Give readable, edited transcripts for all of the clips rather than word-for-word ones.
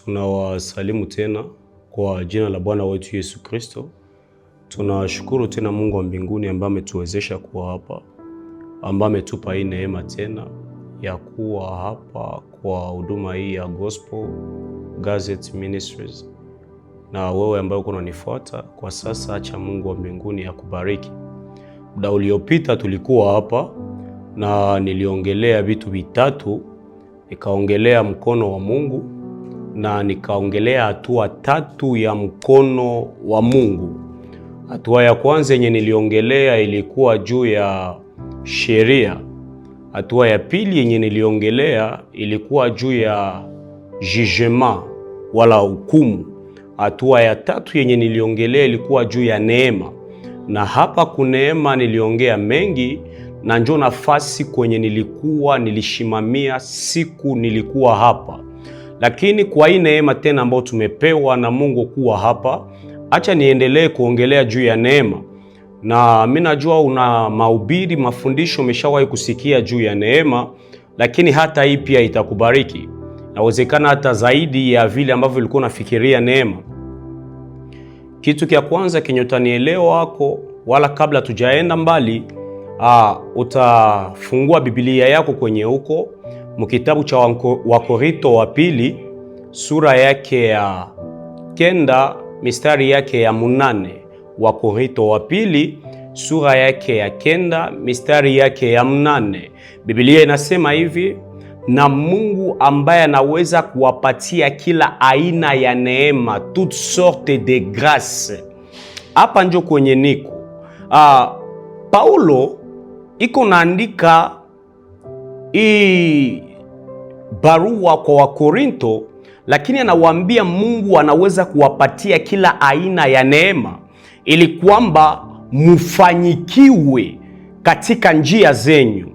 Tunawasalimu tena kwa jina la Bwana wetu Yesu Kristo. Tunashukuru tena Mungu wa mbinguni ambaye ametuwezesha kuwa hapa, ambaye ametupa hii neema tena ya kuwa hapa kwa huduma hii ya Gospel Gazette Ministries. Na wewe ambaye uko unanifuata kwa sasa, acha Mungu wa mbinguni akubariki. Muda uliopita tulikuwa hapa na niliongelea vitu vitatu. Nikaongelea mkono wa Mungu na nikaongelea hatua tatu ya mkono wa Mungu. Hatua ya kwanza yenye niliongelea ilikuwa juu ya sheria. Hatua ya pili yenye niliongelea ilikuwa juu ya jugement wala hukumu. Hatua ya tatu yenye niliongelea ilikuwa juu ya neema. Na hapa kuneema niliongea mengi, na njoo nafasi kwenye nilishimamia siku nilikuwa hapa. Lakini kwa hii neema tena ambayo tumepewa na Mungu kuwa hapa, acha niendelee kuongelea juu ya neema. Na mimi najua una mahubiri, mafundisho umeshawahi kusikia juu ya neema, lakini hata hii pia itakubariki. Inawezekana hata zaidi ya vile ambavyo ulikuwa unafikiria neema. Kitu kia kwanza kenye utanielewa wako, wala kabla tujaenda mbali, utafungua Biblia yako kwenye huko mkitabu cha Wakorintho wa pili sura yake ya 9 mistari yake ya 8. Wakorintho wa pili sura yake ya 9 mistari yake ya 8. Biblia inasema hivi: na Mungu ambaye anaweza kuwapatia kila aina ya neema, toute sorte de grâce. Hapa njo kwenye niko Paulo iko naandika hii barua kwa Wakorintho, lakini anawaambia Mungu anaweza kuwapatia kila aina ya neema ili kwamba mufanyikiwe katika njia zenyu.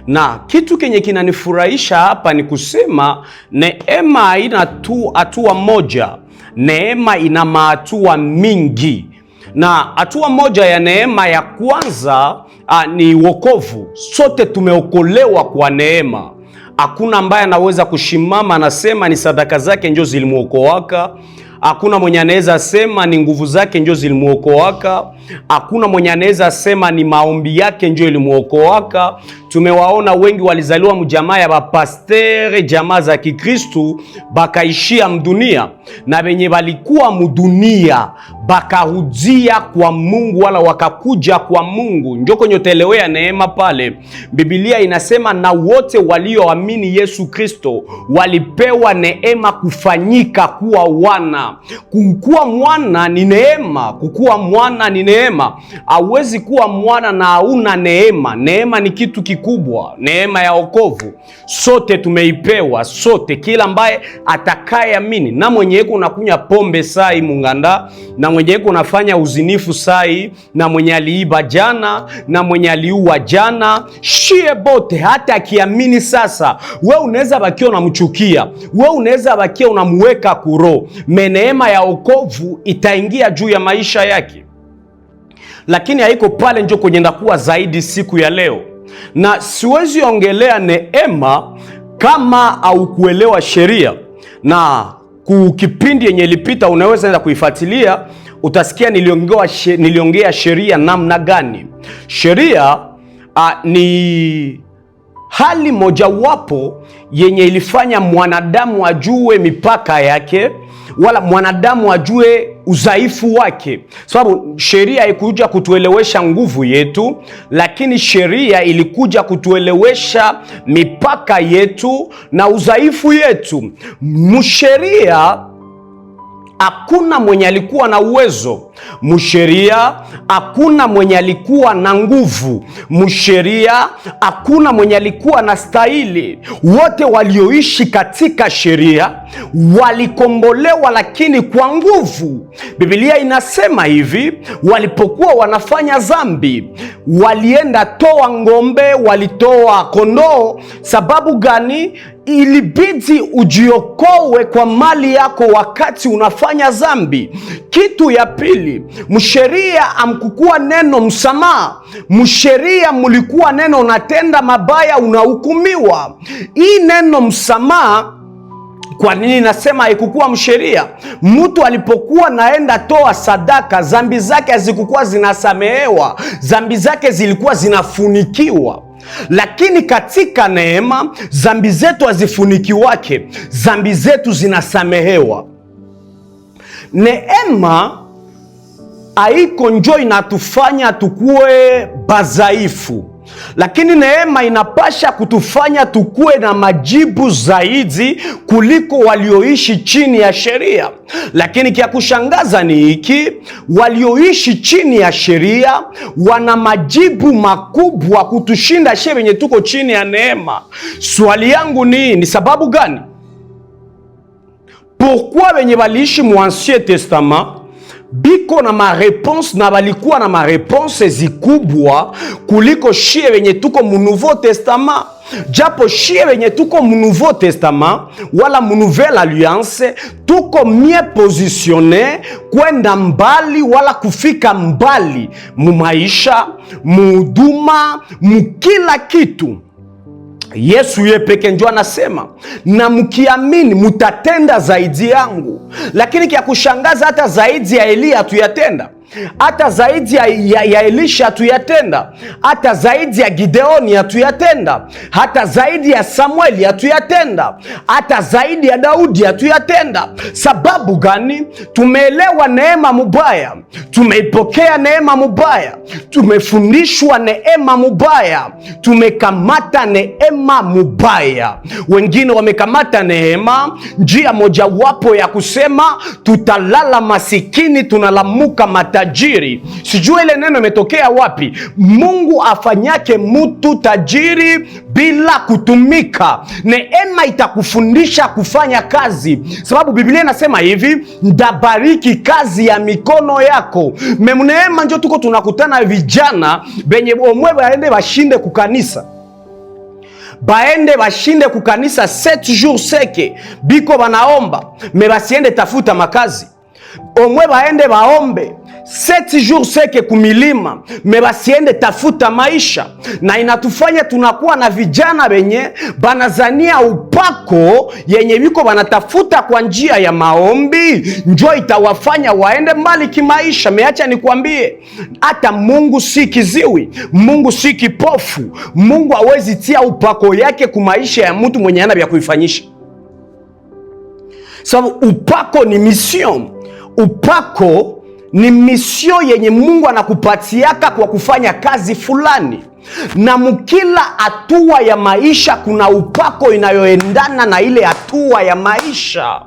Na kitu kenye kinanifurahisha hapa ni kusema neema haina tu hatua moja, neema ina mahatua mingi. Na hatua moja ya neema ya kwanza ni wokovu. Sote tumeokolewa kwa neema. Hakuna ambaye anaweza kushimama anasema ni sadaka zake ndio zilimuokoaka. Hakuna mwenye anaweza sema ni nguvu zake ndio zilimuokoaka. Hakuna mwenye anaweza sema ni maombi yake ndio ilimuokoaka. Tumewaona wengi walizaliwa mjamaa ya bapastere, jamaa za Kikristu, bakaishia mdunia, na wenye walikuwa mdunia bakarudia kwa Mungu wala wakakuja kwa Mungu. Ndio kwenye telewea neema pale. Biblia inasema na wote walioamini Yesu Kristo walipewa neema kufanyika kuwa wana. Kukuwa mwana ni neema, kukuwa mwana ni neema. Hauwezi kuwa mwana na hauna neema. Neema ni kitu kikubwa, neema ya wokovu. Sote tumeipewa, sote, kila ambaye atakayeamini. Na mwenye yeko unakunya pombe sai munganda, na mwenye yeko unafanya uzinifu sai, na mwenye aliiba jana, na mwenye aliua jana, shie bote hata akiamini sasa, we unaweza bakia unamchukia, we unaweza bakia unamuweka kuro. Neema ya wokovu itaingia juu ya maisha yake. Lakini haiko pale njo kwenye ndakuwa zaidi siku ya leo. Na siwezi ongelea neema kama au kuelewa sheria. Na kukipindi yenye ilipita unaweza enda kuifuatilia, utasikia niliongea sheria namna gani. Sheria ni hali mojawapo yenye ilifanya mwanadamu ajue mipaka yake, wala mwanadamu ajue udhaifu wake. Sababu sheria haikuja kutuelewesha nguvu yetu, lakini sheria ilikuja kutuelewesha mipaka yetu na udhaifu yetu. Msheria hakuna mwenye alikuwa na uwezo. Msheria hakuna mwenye alikuwa na nguvu. Msheria hakuna mwenye alikuwa na stahili. Wote walioishi katika sheria walikombolewa, lakini kwa nguvu. Biblia inasema hivi: walipokuwa wanafanya dhambi, walienda toa ngombe, walitoa kondoo. Sababu gani? Ilibidi ujiokoe kwa mali yako wakati unafanya dhambi. Kitu ya pili, msheria amkukua neno msamaha. Msheria mulikuwa neno unatenda mabaya unahukumiwa. Hii neno msamaha Kwa nini nasema haikukuwa msheria? Mtu alipokuwa naenda toa sadaka, zambi zake hazikukuwa zinasamehewa, zambi zake zilikuwa zinafunikiwa. Lakini katika neema, zambi zetu hazifunikiwake, zambi zetu zinasamehewa. Neema haiko njoo inatufanya tukue bazaifu, lakini neema inapasha kutufanya tukue na majibu zaidi kuliko walioishi chini ya sheria. Lakini kia kushangaza ni hiki, walioishi chini ya sheria wana majibu makubwa kutushinda sheria wenye tuko chini ya neema. Swali yangu ni sababu gani? Pourquoi wenye waliishi mu Ancien Testament biko na mareponse na balikuwa na mareponse zikubwa kuliko shie wenye tuko mu Nouveau Testament? Japo shie wenye tuko mu Nouveau Testament wala mu Nouvelle Alliance tuko mie positione kwenda mbali wala kufika mbali mu maisha, mu huduma, mu kila kitu. Yesu ye peke ndio anasema, na mkiamini mutatenda zaidi yangu. Lakini kia kushangaza, hata zaidi ya Elia tuyatenda, hata zaidi ya Elisha hatuyatenda, hata zaidi ya Gideoni hatuyatenda, hata zaidi ya Samueli hatuyatenda, hata zaidi ya Daudi hatuyatenda. Sababu gani? Tumeelewa neema mubaya, tumeipokea neema mubaya, tumefundishwa neema mubaya, tumekamata neema mubaya. Wengine wamekamata neema njia mojawapo ya kusema tutalala masikini tunalamuka tajiri. Sijui ile neno imetokea wapi. Mungu afanyake mtu tajiri bila kutumika. Neema itakufundisha kufanya kazi, sababu Biblia inasema hivi, ndabariki kazi ya mikono yako. Neema ndio tuko tunakutana vijana benye omwe baende bashinde kukanisa, baende bashinde kukanisa 7 jours seke biko banaomba, me basiende tafuta makazi. Omwe baende baombe 7 jours seke kumilima, me basiende tafuta maisha. Na inatufanya tunakuwa na vijana benye banazania upako yenye biko banatafuta kwa njia ya maombi njoo itawafanya waende mbali kimaisha. Meacha nikwambie, hata Mungu si kiziwi, Mungu si kipofu. Mungu hawezi tia upako yake kumaisha ya mtu mwenye ana vya kuifanyisha. Sababu upako ni mission. Upako ni misio yenye Mungu anakupatiaka kwa kufanya kazi fulani. Na mkila hatua ya maisha kuna upako inayoendana na ile hatua ya maisha.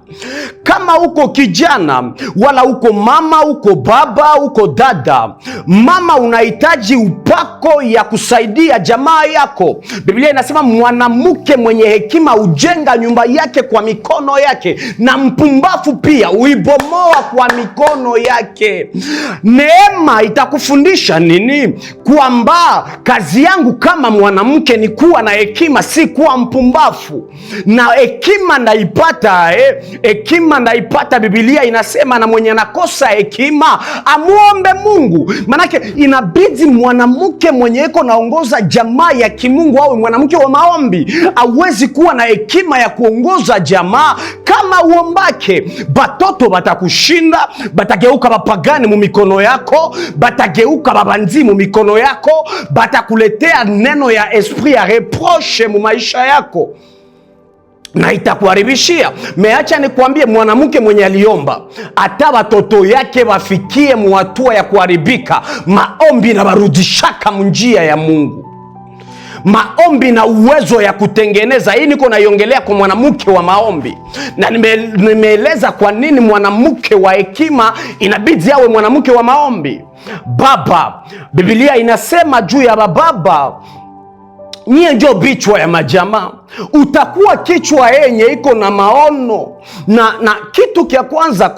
Kama uko kijana, wala uko mama, uko baba, uko dada. Mama unahitaji upako ya kusaidia jamaa yako. Biblia inasema mwanamke mwenye hekima ujenga nyumba yake kwa mikono yake, na mpumbafu pia uibomoa kwa mikono yake. Neema itakufundisha nini? Kwamba kazi yangu kama mwanamke ni kuwa na hekima, si kuwa mpumbafu. Na hekima ndaipata, hekima ndaipata. Biblia inasema na mwenye nakosa hekima amuombe Mungu. Manake inabidi mwanamke mwenye eko naongoza jamaa ya kimungu awe mwanamke wa maombi. Hawezi kuwa na hekima ya kuongoza jamaa kama uombake. Batoto batakushinda, batageuka bapagani mu mikono yako, batageuka babanzi mu mikono yako, batakuletea neno ya esprit ya reproche mu maisha yako na itakuharibishia. Meacha nikwambie, mwanamke mwenye aliomba hata watoto yake wafikie mu hatua ya kuharibika, maombi na barudishaka njia ya Mungu. Maombi na uwezo ya kutengeneza. Hii niko naiongelea kwa mwanamke wa maombi, na nimeeleza kwa nini mwanamke wa hekima inabidi awe mwanamke wa maombi. Baba, Biblia inasema juu ya baba, nyie ndio bichwa ya majamaa. Utakuwa kichwa yenye iko na maono. Na kitu kia kwanza,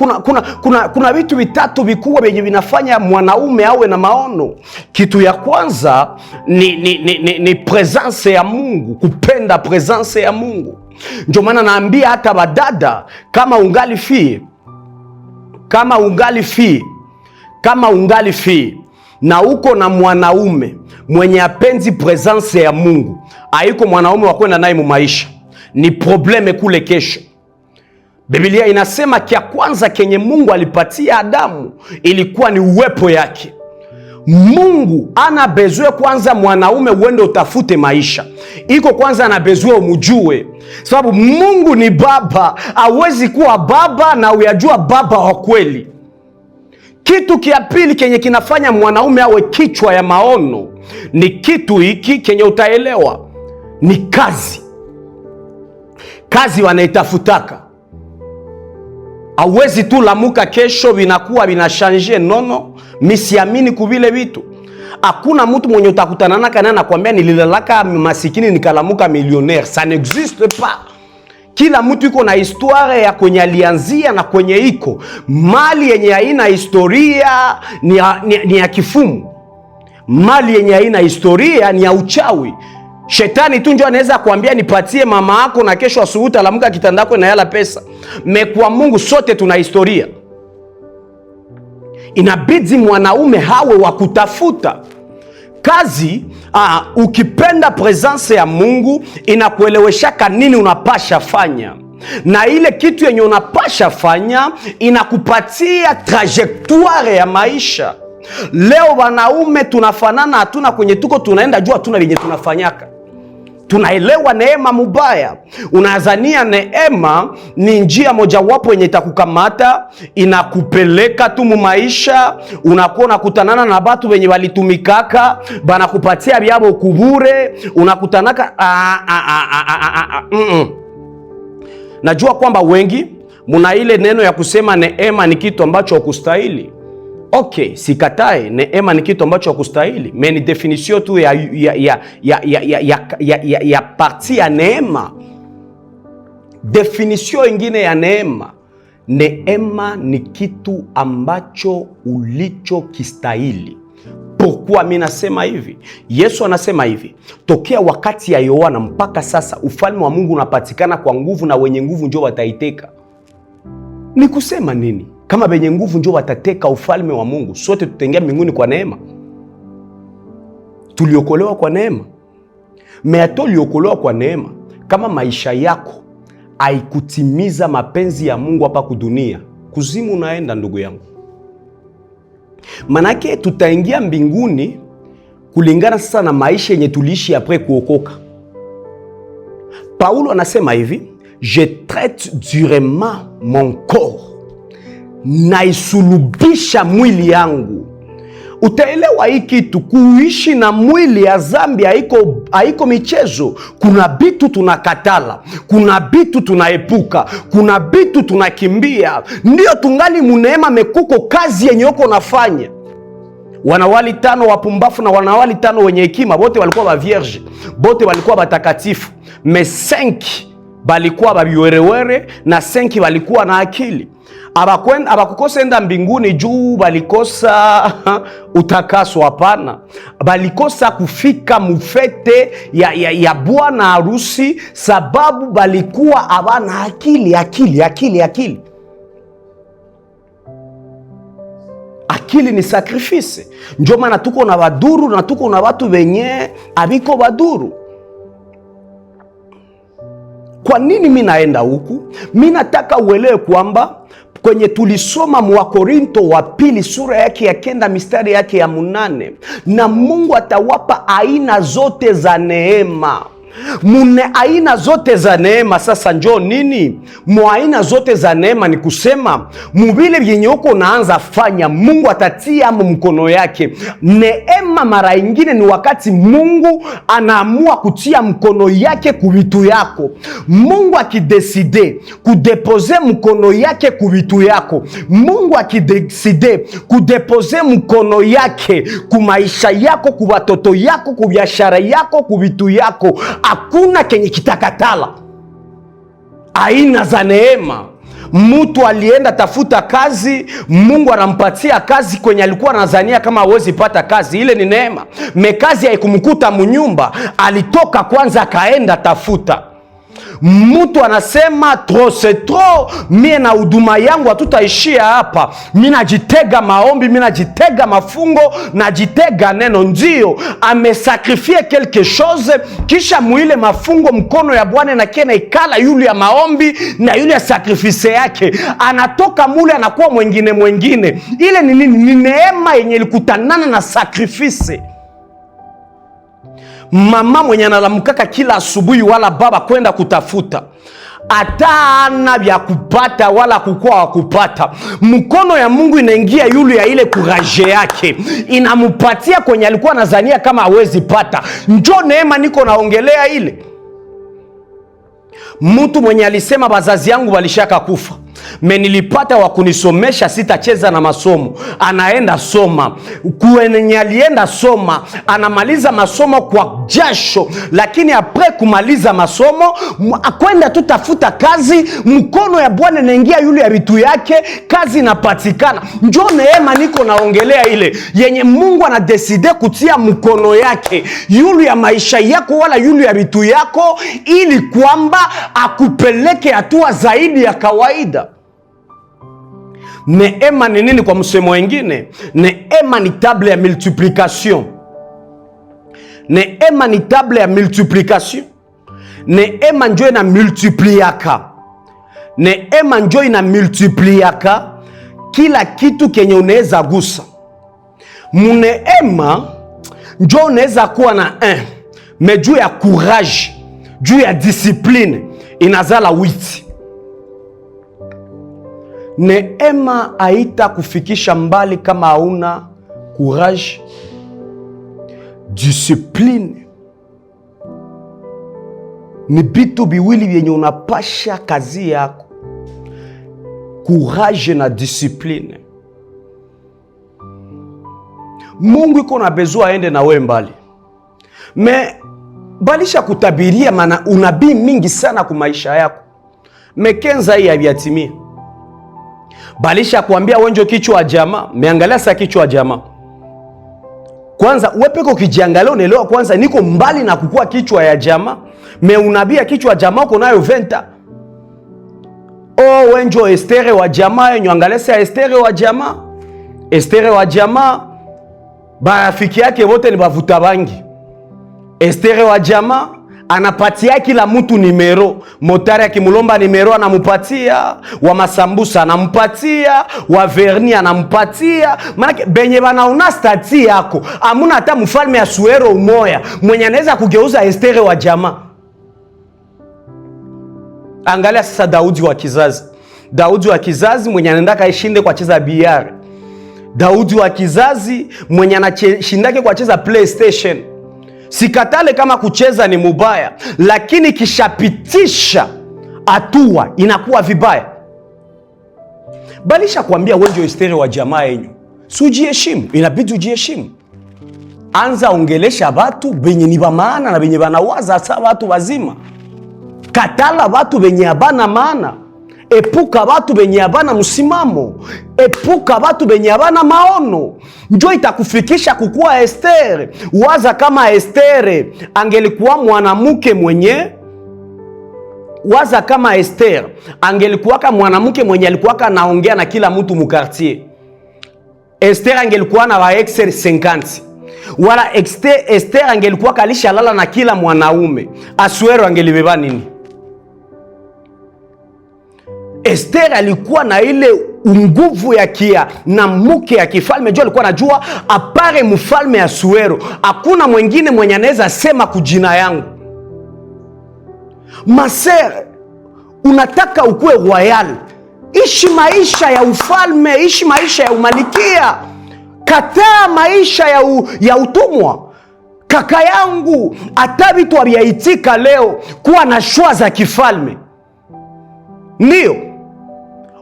kuna vitu vitatu vikubwa vyenye vinafanya mwanaume awe na maono. Kitu ya kwanza ni presence ya Mungu, kupenda presence ya Mungu. Ndio maana naambia hata badada, kama ungali fie na uko na mwanaume mwenye apenzi presence ya Mungu, haiko mwanaume wa kwenda naye mu maisha, ni probleme kule kesho. Biblia inasema kia kwanza kenye Mungu alipatia Adamu ilikuwa ni uwepo yake. Mungu ana bezwe kwanza mwanaume uende utafute maisha. Iko kwanza ana bezwe umujue. Sababu Mungu ni baba, hawezi kuwa baba na uyajua baba wa kweli. Kitu kia pili kenye kinafanya mwanaume awe kichwa ya maono ni kitu hiki kenye utaelewa, ni kazi. Kazi wanaitafutaka. Hawezi tu lamuka kesho vinakuwa vinashanje. Nono, misiamini kubile vitu. Hakuna mtu mwenye utakutana naka na anakuambia nililalaka masikini nikalamuka millionnaire. Ça n'existe pas. Kila mtu iko na historia ya kwenye alianzia na kwenye iko. Mali yenye haina historia ni ya kifumu. Mali yenye haina historia ni ya uchawi. Shetani tu ndio anaweza kuambia nipatie mama yako na kesho asubuhi alamuka kitandako na yala pesa. Kwa Mungu sote tuna historia. Inabidi mwanaume hawe wa kutafuta kazi. Ukipenda presence ya Mungu inakueleweshaka nini unapasha fanya, na ile kitu yenye unapasha fanya inakupatia trajectoire ya maisha. Leo wanaume tunafanana, hatuna kwenye tuko tunaenda jua, hatuna venye tunafanyaka. Tunaelewa neema mubaya. Unazania neema ni njia mojawapo yenye itakukamata inakupeleka tu mu maisha. Unakuwa unakutanana na batu wenye walitumikaka banakupatia byabo kubure. Unakutanaka Najua kwamba wengi muna ile neno ya kusema neema ni kitu ambacho hukustahili. Okay, sikatae neema ni kitu ambacho hakustahili. Ni definition tu ya parti ya neema. Definition ingine ya neema. Neema ni kitu ambacho ulicho kistahili. Pourquoi mimi nasema hivi? Yesu anasema hivi, tokea wakati ya Yohana mpaka sasa ufalme wa Mungu unapatikana kwa nguvu na wenye nguvu ndio wataiteka. Ni kusema nini? Kama benye nguvu ndio watateka ufalme wa Mungu, sote tutaingia mbinguni kwa neema. Tuliokolewa kwa neema. Tuliokolewa kwa neema. Kama maisha yako haikutimiza mapenzi ya Mungu hapa kudunia, kuzimu unaenda ndugu yangu. Manake tutaingia mbinguni kulingana sasa na maisha yenye tuliishi après kuokoka. Paulo anasema hivi, je traite durement mon corps, naisulubisha mwili yangu. Utaelewa hii kitu, kuishi na mwili ya zambi haiko michezo. Kuna bitu tunakatala, kuna bitu tunaepuka, kuna bitu tunakimbia. Ndio tungali muneema mekuko kazi yenye uko nafanya. Wanawali 5 wapumbafu na wanawali 5 wenye hekima, bote walikuwa ba vierge, bote walikuwa batakatifu. 5 balikuwa babiwerewere na 5 walikuwa na akili. Abakukosa enda mbinguni juu balikosa utakaso, hapana. Balikosa kufika mufete ya bwana harusi sababu balikuwa abana akili. Akili ni sacrifice. Ndio maana tuko na baduru na tuko na watu wenye abiko baduru. Kwa nini mimi naenda huku? Mimi nataka uelewe kwamba kwenye tulisoma Wakorintho wa pili sura yake ya 9 mistari yake ya 8, na Mungu atawapa aina zote za neema. Aina zote za neema. Sasa njoo nini? Aina zote za neema ni kusema mubile vyenye uko naanza fanya, Mungu atatia mkono yake. Neema mara ingine ni wakati Mungu anaamua kutia mkono yake kuvitu yako. Mungu akideside kudepose mkono yake kuvitu yako, Mungu akideside kudepose mkono yake kumaisha yako, kubatoto yako, kubiashara yako, kuvitu yako, hakuna kenye kitakatala. Aina za neema. Mtu alienda tafuta kazi, Mungu anampatia kazi kwenye alikuwa anazania kama hawezi pata kazi. Ile ni neema. Kazi haikumkuta mnyumba, alitoka kwanza akaenda tafuta. Mtu anasema trop c'est trop, mie na huduma yangu hatutaishia hapa, mimi najitega maombi, mimi najitega mafungo, najitega neno. Ndio amesakrifie quelque chose, kisha muile mafungo mkono ya Bwana na kena ikala yule ya maombi na yule ya sakrifise yake, anatoka mule anakuwa mwengine. Ile ni neema yenye ilikutanana na sakrifise. Mama mwenye analamkaka kila asubuhi wala baba kwenda kutafuta, atana vya kupata wala kukua wa kupata, mkono ya Mungu inaingia yule ya ile kuraje yake, inamupatia kwenye alikuwa anazania kama hawezi pata. Njoo neema niko naongelea ile. Mtu mwenye alisema bazazi yangu walishaka kufa, nilipata wa kunisomesha, sitacheza na masomo. Anaenda soma, kwenye alienda soma, anamaliza masomo kwa jasho, lakini apre kumaliza masomo akwenda tutafuta kazi, mkono ya Bwana inaingia yule ya vitu yake, kazi inapatikana. Njoo neema niko naongelea ile yenye Mungu anadeside kutia mkono yake yule ya maisha yako wala yule ya vitu yako, ili kwamba akupeleke hatua zaidi ya kawaida. Neema ni nini kwa msemo wengine? Neema ni table ya multiplication. Neema ni table ya multiplication. Neema njoo ina multipliaka. Neema njoo ina multipliaka kila kitu kenye unaweza gusa. Muneema njoo unaweza kuwa na juu ya courage, juu ya discipline inazala 8. Neema haita kufikisha mbali kama hauna courage, discipline. Ni bitu biwili vyenye unapasha kazi yako, courage na discipline. Mungu iko na besoin aende na wewe mbali. Balisha kutabiria mana unabii mingi sana kwa maisha yako. Mekenza hii haviatimia. Balisha kuambia wenjo kichwa wa jamaa, meangalia sa kichwa wa jamaa. Kwanza wepeko kijiangalia unaelewa kwanza niko mbali na kukua kichwa ya jamaa. Unabia kichwa wa jamaa uko nayo venta. Wenjo Estere wa jamaa, yenyo angalia sa Estere wa jamaa. Estere wa jamaa, barafiki yake wote ni bavuta bangi. Estere wa jamaa anapatia kila mtu nimero. Motari akimulomba nimero anamupatia, wa masambusa anamupatia, wa verni anamupatia. Maana benye banaona stati yako, amuna hata mfalme ya Suero umoya mwenye anaweza kugeuza Estere wa jamaa. Angalia sasa Daudi wa kizazi. Daudi wa kizazi mwenye anaenda kaishinde kwa cheza biari. Daudi wa kizazi mwenye anashindake kwa cheza PlayStation. Sikatale kama kucheza ni mubaya, lakini kishapitisha hatua inakuwa vibaya. Balisha kuambia wenjo Estere wa jamaa yenyu, sujiheshimu, inabidi ujiheshimu. Anza ongelesha watu benye ni ba maana na benye banawaza sa watu wazima. Katala watu benye abana maana. Epuka watu benye abana msimamo. Epuka watu benye abana maono. Njoo itakufikisha kukua Estere. Waza kama Estere angelikuwa mwanamke mwenye, waza kama Estere angelikuwa kama mwanamke mwenye alikuwa naongea na kila mtu mu quartier. Estere angelikuwa na wa ex 50. Wala Estere angelikuwa kalisha lala na kila mwanaume. Asuero angelibeba nini? Estere alikuwa na ile nguvu ya kia na mke ya kifalme. Jo alikuwa najua apare mfalme ya Suero hakuna mwingine mwenye anaweza sema kujina yangu. Masere, unataka ukue royal, ishi maisha ya ufalme, ishi maisha ya umalikia. Kataa maisha ya utumwa. Kaka yangu, hata vitu haviaitika leo kuwa na shwa za kifalme. Ndio,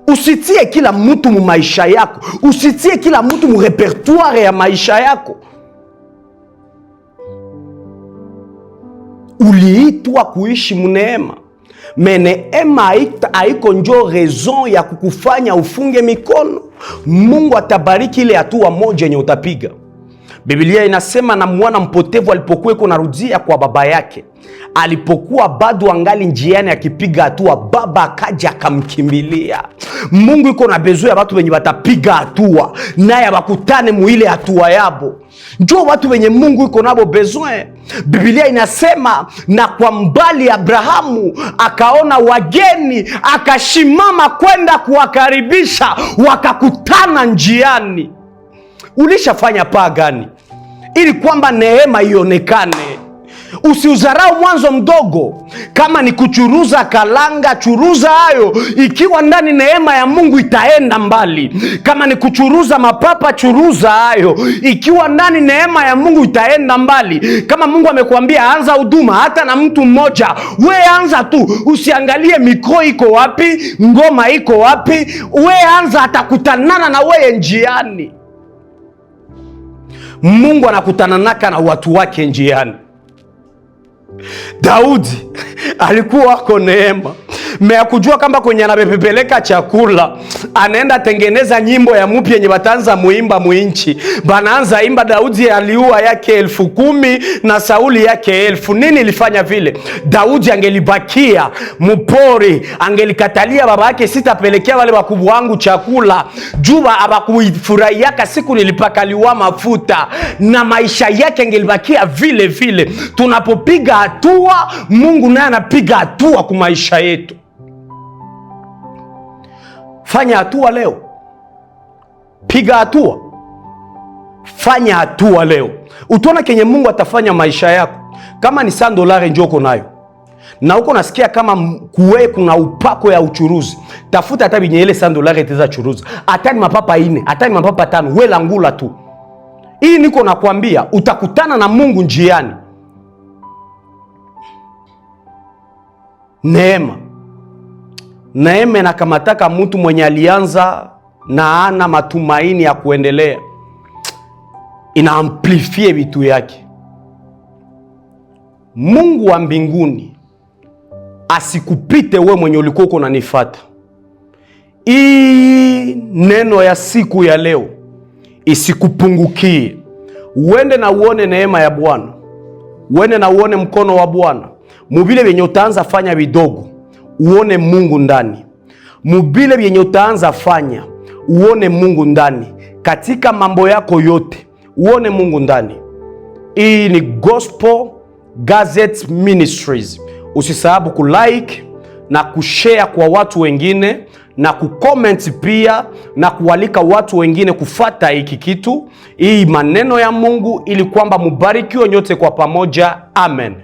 usitie kila mtu mu maisha yako. Usitie kila mtu mu repertoire ya maisha yako. Uliitwa kuishi muneema. Neema haiko njo raison ya kukufanya ufunge mikono. Mungu atabariki ile hatua moja yenye utapiga. Biblia inasema na mwana mpotevu alipokuwa narudia kwa baba yake, alipokuwa bado angali njiani akipiga hatua, baba akaja akamkimbilia. Mungu iko na besoin ya watu wenye watapiga hatua naye wakutane muile hatua yabo. Njoo watu wenye Mungu iko nabo besoin. Biblia inasema na kwa mbali Abrahamu akaona wageni, akashimama kwenda kuwakaribisha, wakakutana njiani. Ulishafanya paa gani ili kwamba neema ionekane? Usiudharau mwanzo mdogo. Kama ni kuchuruza kalanga, churuza hayo, ikiwa ndani neema ya Mungu itaenda mbali. Kama ni kuchuruza mapapa, churuza hayo, ikiwa ndani neema ya Mungu itaenda mbali. Kama Mungu amekuambia anza huduma hata na mtu mmoja, we anza tu, usiangalie mikro iko wapi, ngoma iko wapi, we anza, atakutanana na wewe njiani. Mungu anakutananaka na watu wake njiani. Daudi alikuwa wako neema mea kujua kamba kwenye anabepeleka chakula anaenda tengeneza nyimbo ya mupya yenye batanza muimba muinchi. Banaanza imba Daudi aliua yake 10,000 na Sauli yake 1,000. Nini ilifanya vile? Daudi angelibakia mupori, angelikatalia baba yake, sitapelekea wale wakubwa wangu chakula, juba abakufurahiaka siku nilipakaliwa mafuta, na maisha yake angelibakia vile vile. Tunapopiga hatua, Mungu naye anapiga hatua kwa maisha yetu. Fanya hatua leo. Piga hatua. Fanya hatua leo. Utaona kenye Mungu atafanya maisha yako. Kama ni $100 njoo uko nayo, na uko nasikia kama kuwe kuna upako ya uchuruzi, tafuta hata binye ile $100 itaweza churuzi. Hata ni mapapa 4, hata ni mapapa 5, wewe langula tu. Hii niko nakwambia, utakutana na Mungu njiani. Neema inakamataka mtu mwenye alianza na ana matumaini ya kuendelea, ina amplifie vitu yake. Mungu wa mbinguni asikupite we mwenye ulikuwa uko unanifuata. Hii neno ya siku ya leo isikupungukie. Uende na uone neema ya Bwana, uende na uone mkono wa Bwana. Mubile vyenye utaanza fanya vidogo, uone Mungu ndani. Mubile vyenye utaanza fanya, uone Mungu ndani. Katika mambo yako yote, uone Mungu ndani. Hii ni Gospel Gazette Ministries. Usisahau kulike na kushare kwa watu wengine, na kucomment pia, na kualika watu wengine kufata hiki kitu, hii maneno ya Mungu, ili kwamba mubarikiwe nyote kwa pamoja. Amen.